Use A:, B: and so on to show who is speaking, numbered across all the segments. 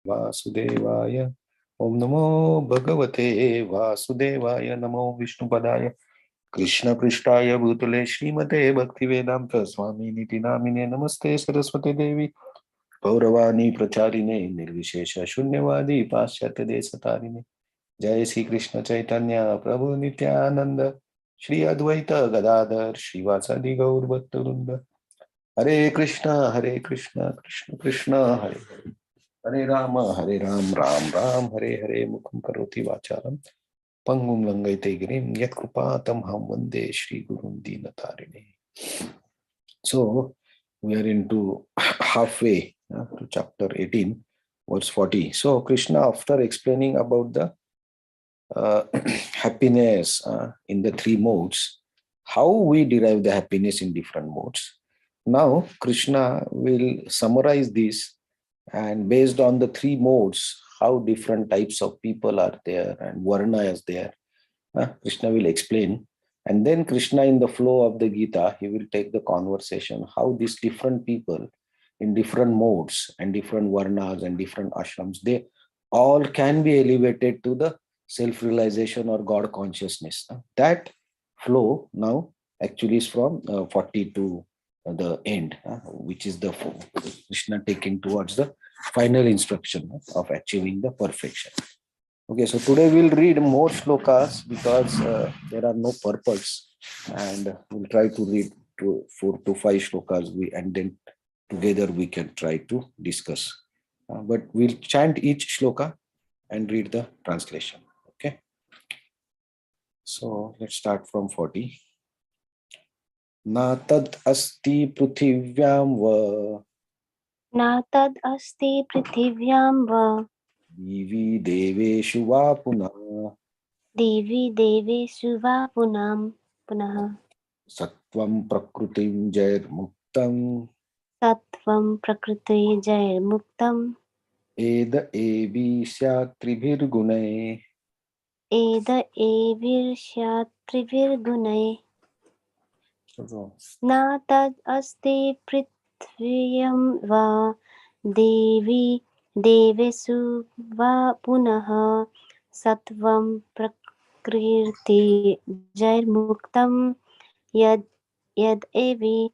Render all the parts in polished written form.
A: वासुदेवाय. ओम नमो भगवते वासुदेवाय. नमो विष्णुपदाय कृष्ण पृष्ठाय भूतले श्रीमते भक्तिवेदांत स्वामी निति नामिने. नमस्ते सरस्वती देवी गौरवाणी प्रचारिणे निर्विशेष शून्यवादी पाश्चात्य देशतारिणे. जय श्री कृष्ण चैतन्य प्रभु नित्यानंद श्री अद्वैत गदाधर श्रीवासादि गौर भक्तवृंद. हरे कृष्ण कृष्ण कृष्ण हरे हरे, हरे राम राम राम हरे हरे. मुखं करोति वाचालं पंगुं लंघयते गिरिं यत्कृपातमहं वन्दे श्रीगुरुं दीनतारिणे. So we are into halfway to chapter 18, verse 40. So Krishna, after explaining about the happiness in the three modes, how we derive the happiness in different modes. Now Krishna will summarize this, and based on the three modes, how different types of people are there and varna is there. Krishna will explain, and then Krishna, in the flow of the Gita, he will take the conversation how these different people in different modes and different varnas and different ashrams, they all can be elevated to the self-realization or God consciousness. That flow now actually is from 40 to the end, which is the Krishna taking towards the final instruction of achieving the perfection. Okay, so today we'll read more shlokas because there are no purports, and we'll try to read 4 to 5 shlokas, and then together we can try to discuss. But we'll chant each shloka and read the translation. Okay, so let's start from 40. Na tad asti pruthivyam va
B: Na tad asti prithivyam va
A: divi deveshu va punah
B: Devi Devesu va punah
A: sattvam prakrutim jair muktam
B: Sattvam prakriti jair muktam
A: एद एवी स्यात् त्रिभिर्गुणैः.
B: Eda evirsyat trivirgunai Na tad asti prithviyam va Devi Devesu va punah Sattvam prakriti jair muktam Yad Yad evi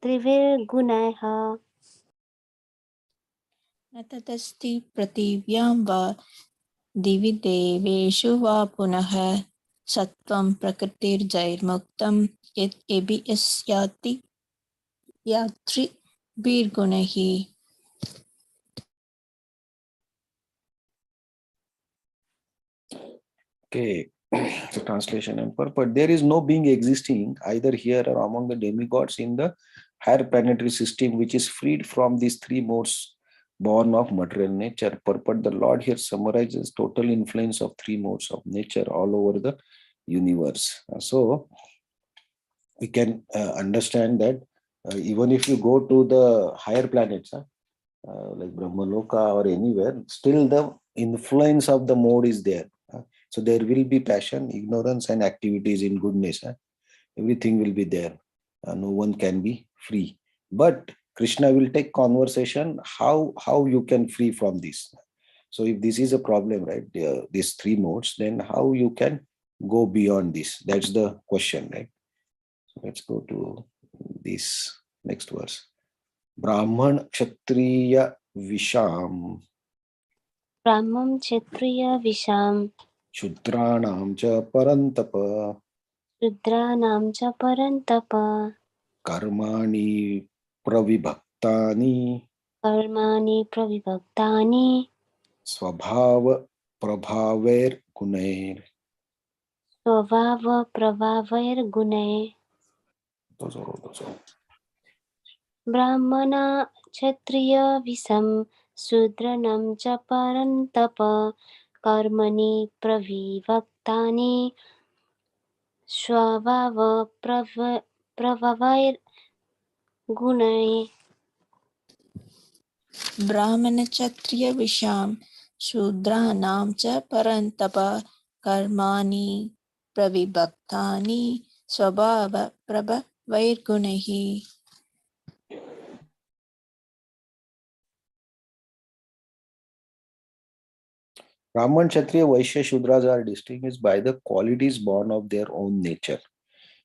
B: Trivirgunaiha
C: न तदस्ति पृथिव्यां वा दिवि देवेषु वा पुनः सत्त्वं प्रकृतिर्जैर्मुक्तं यत् एभिः यस्याति यात्रिभिर्गुणैः.
A: Okay, so translation and purport. There is no being existing either here or among the demigods in the higher planetary system which is freed from these three modes born of material nature. Purport: the Lord here summarizes total influence of three modes of nature all over the universe. So we can understand that even if you go to the higher planets, like Brahmaloka or anywhere, still the influence of the mode is there. So there will be passion, ignorance, and activities in goodness. Everything will be there. No one can be free. But Krishna will take conversation how you can free from this. So if this is a problem, right, these three modes, then how you can go beyond this? That's the question, right? So let's go to this next verse. Brahman Kshatriya Visham
B: Brahmam Kshatriya Visham
A: Shudranam cha Parantapa
B: Rudranam cha Parantapa
A: Karmani Pravibhaktani
B: Karmani Pravibhaktani
A: Swabhava Prabhaver Gunair.
B: Svabhava Prabhavair Gunai
A: Those are all those.
B: Brahmana Kshatriya Visam Sudranam cha Parantapa Karmani Pravibhaktani Svabhava Prabhavair Gunai
C: ब्राह्मणक्षत्रियविषां शूद्राणां च परन्तप कर्माणि प्रविभक्तानि स्वभावप्रभवैर्गुणैः.
A: Brahman, Kshatriya, Vaishya, Shudras are distinguished by the qualities born of their own nature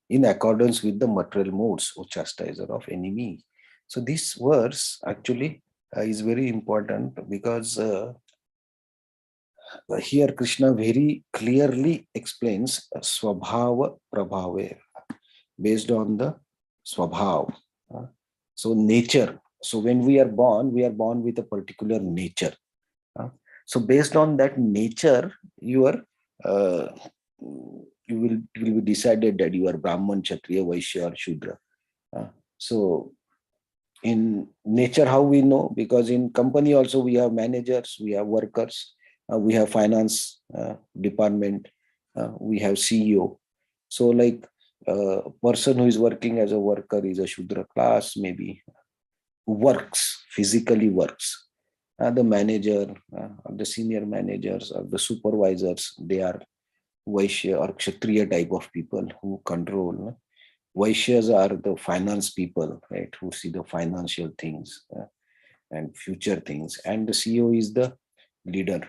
A: in accordance with the material modes, O chastiser of enemy. So this verse actually is very important because here Krishna very clearly explains Swabhava Prabhave based on the Swabhav. uh, So nature. So when we are born with a particular nature. uh, So based on that nature, uh, you will be decided that you are Brahman, Kshatriya, Vaishya, or Shudra. Uh, So in nature, how we know? Because in company also we have managers, we have workers, we have finance department, we have CEO. So like a person who is working as a worker is a Shudra class, maybe works, physically works. The manager, the senior managers, or the supervisors, they are Vaishya or Kshatriya type of people who control. Vaishyas are the finance people, right, who see the financial things and future things. And the CEO is the leader.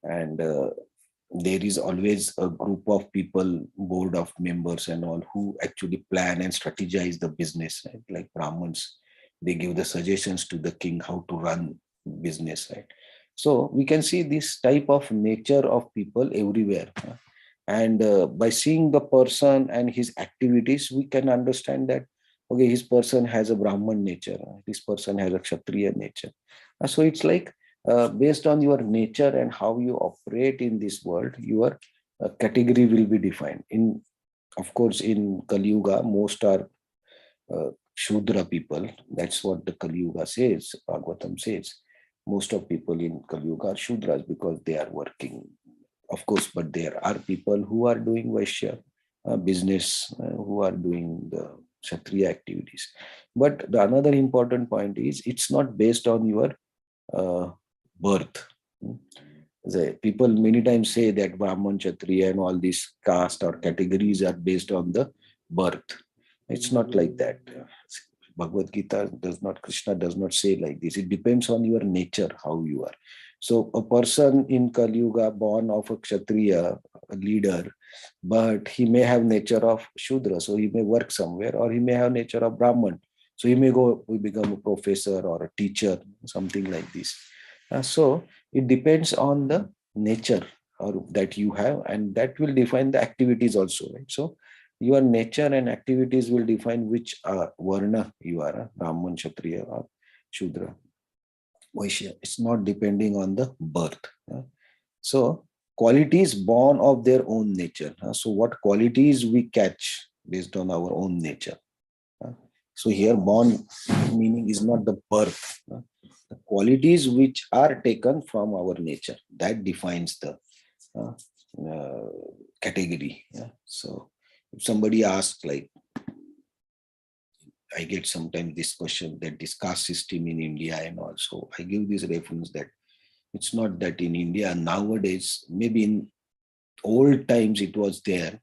A: And there is always a group of people, board of members and all, who actually plan and strategize the business, right? Like Brahmins, they give the suggestions to the king how to run business, right? So we can see this type of nature of people everywhere. And by seeing the person and his activities, we can understand that, okay, his person has a Brahman nature, this person has a Kshatriya nature. So it's like based on your nature and how you operate in this world, your category will be defined. In, of course, in Kali Yuga, most are Shudra people. That's what the Kali Yuga says, Bhagavatam says. Most of people in Kali Yuga are Shudras because they are working, of course, but there are people who are doing Vaishya business, who are doing the Kshatriya activities. But the another important point is it's not based on your uh, birth. The people many times say that Brahman, Kshatriya, and all these caste or categories are based on the birth. It's not like that. Bhagavad Gita does not, Krishna does not say like this. It depends on your nature, how you are. So a person in Kali Yuga born of a Kshatriya, a leader, but he may have nature of Shudra, so he may work somewhere, or he may have nature of Brahman. So he may go, we become a professor or a teacher, something like this. So it depends on the nature or that you have, and that will define the activities also, right? So your nature and activities will define which varna you are, Brahman, Kshatriya, or Shudra, Vaishya. It's not depending on the birth. So qualities born of their own nature. So what qualities we catch based on our own nature. So here born meaning is not the birth. The qualities which are taken from our nature, that defines the uh, uh, category. So if somebody asks, like, I get sometimes this question that this caste system in India, and also I give this reference that it's not that in India nowadays, maybe in old times it was there,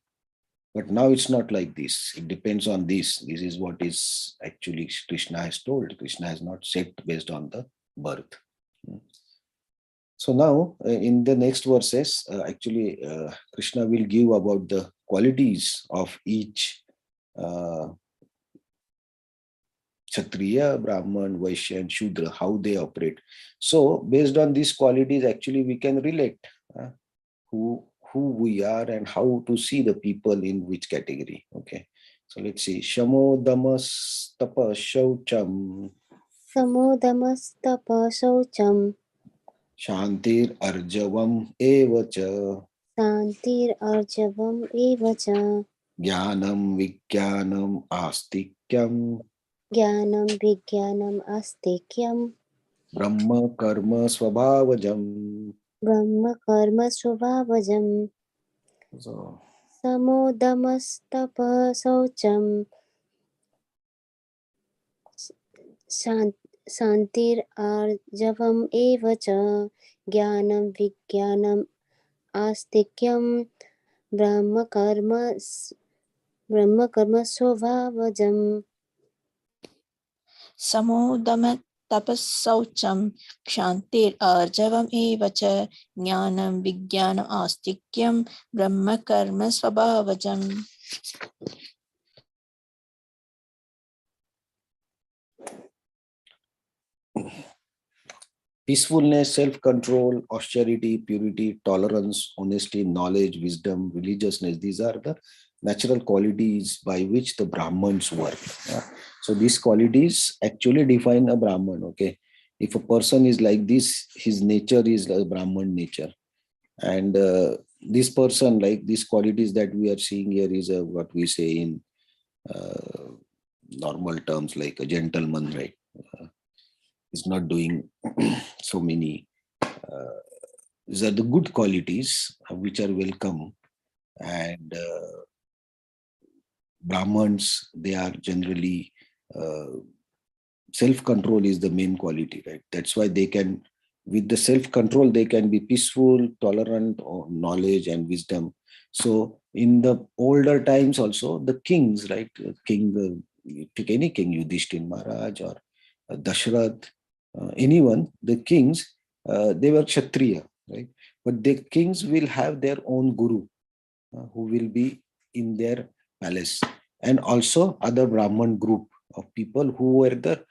A: but now it's not like this. It depends on this. This is what is actually Krishna has told. Krishna has not said based on the birth. So now in the next verses, actually Krishna will give about the qualities of each Kshatriya, Brahman, Vaishya, and Shudra, how they operate. So based on these qualities, actually we can relate who we are and how to see the people in which category. Okay. So let's see. Shamo damas tapa shaucham
B: Samudamastapa Shaucham
A: shantir arjavam evacha
B: Santir Arjavam Evacha
A: jnanam vijnanam astikyam
B: Jnanam Vijnanam Astikyam
A: brahma karma swabhavajam.
B: Brahma Karma Svabhavajam
A: So
B: Samudamastapa Shaucham Santir Arjavam Evacha Jnanam Vijnanam Astikyam Brahma Karma Svabhavajam.
C: Samodama तपःशौचं क्षान्तिर्जवम् एव च ज्ञानं विज्ञानम् आस्तिक्यं ब्रह्म कर्म स्वभावजम्.
A: Peacefulness, self-control, austerity, purity, tolerance, honesty, knowledge, wisdom, religiousness. These are the natural qualities by which the Brahmins work. Yeah. So these qualities actually define a Brahman. Okay, if a person is like this, his nature is a Brahman nature, and this person, like these qualities that we are seeing here, is what we say in uh, normal terms, like a gentleman, right? Is not doing so many. These are the good qualities which are welcome, and Brahmins, they are generally self-control is the main quality, right? That's why they can, with the self-control, they can be peaceful, tolerant, or knowledge and wisdom. So in the older times also, the kings, right? You take any king, Yudhishthir Maharaj or Dashrath, anyone, the kings, they were Kshatriya, right? But the kings will have their own guru who will be in their palace, and also other Brahman group of people who were the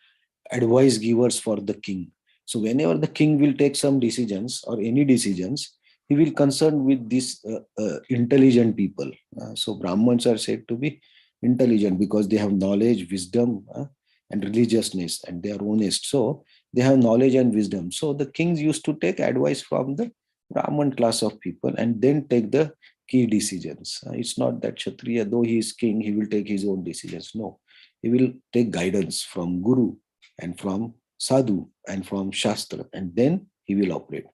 A: advice givers for the king. So whenever the king will take some decisions or any decisions, he will concern with these intelligent people. So Brahmins are said to be intelligent because they have knowledge, wisdom, and religiousness, and they are honest. So they have knowledge and wisdom. So the kings used to take advice from the Brahman class of people and then take the key decisions. It's not that Kshatriya, though he is king, he will take his own decisions. No, he will take guidance from Guru and from Sadhu and from Shastra, and then he will operate.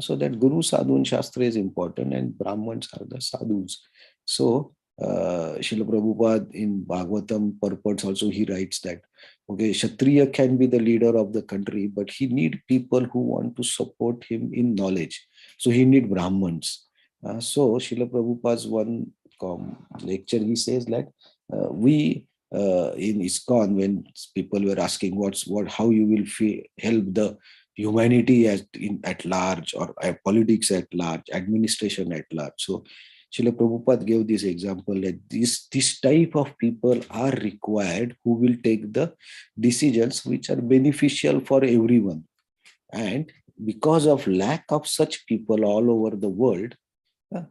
A: So that Guru, Sadhu, and Shastra is important, and Brahmins are the Sadhus. So Srila Prabhupada in Bhagavatam purports also, he writes that, okay, Kshatriya can be the leader of the country, but he need people who want to support him in knowledge. So he need Brahmins. So Srila Prabhupada's one lecture, he says that we in ISKCON, when people were asking how you will help the humanity at large, or politics at large, administration at large. So Srila Prabhupada gave this example that this type of people are required who will take the decisions which are beneficial for everyone. And because of lack of such people all over the world,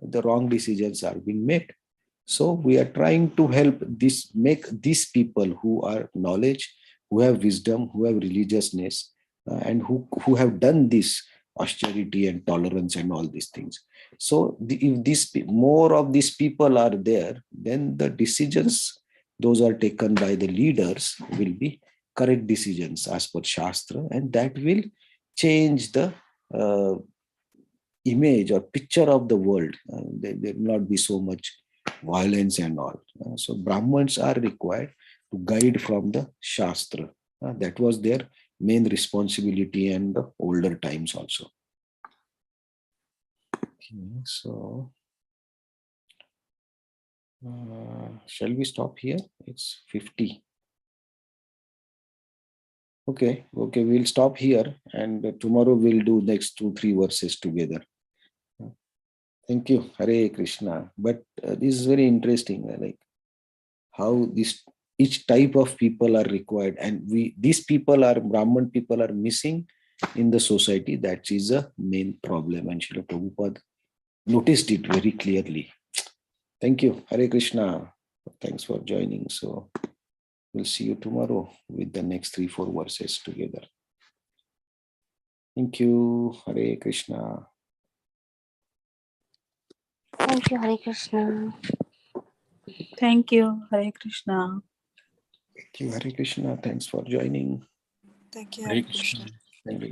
A: the wrong decisions are being made. So we are trying to make these people who are knowledge, who have wisdom, who have religiousness, and who have done this austerity and tolerance and all these things. So if more of these people are there, then the decisions, those are taken by the leaders, will be correct decisions as per Shastra, and that will change the uh, image or picture of the world. There will not be so much violence and all. So Brahmins are required to guide from the Shastra. That was their main responsibility in the older times also. Okay, so shall we stop here? It's 50. Okay, we'll stop here, and tomorrow we'll do next 2-3 verses together. Thank you. Hare Krishna. But this is very interesting, like how each type of people are required, and these people are Brahman people are missing in the society. That is a main problem, and Srila Prabhupada noticed it very clearly. Thank you. Hare Krishna. Thanks for joining. So we'll see you tomorrow with the next 3-4 verses together. Thank you. Hare Krishna.
B: Thank you, Hare Krishna.
D: Thank you. Hare Krishna.
A: Thank you. Hare Krishna. Thanks for joining.
D: Thank you.
E: Hare Krishna.
A: Thank you.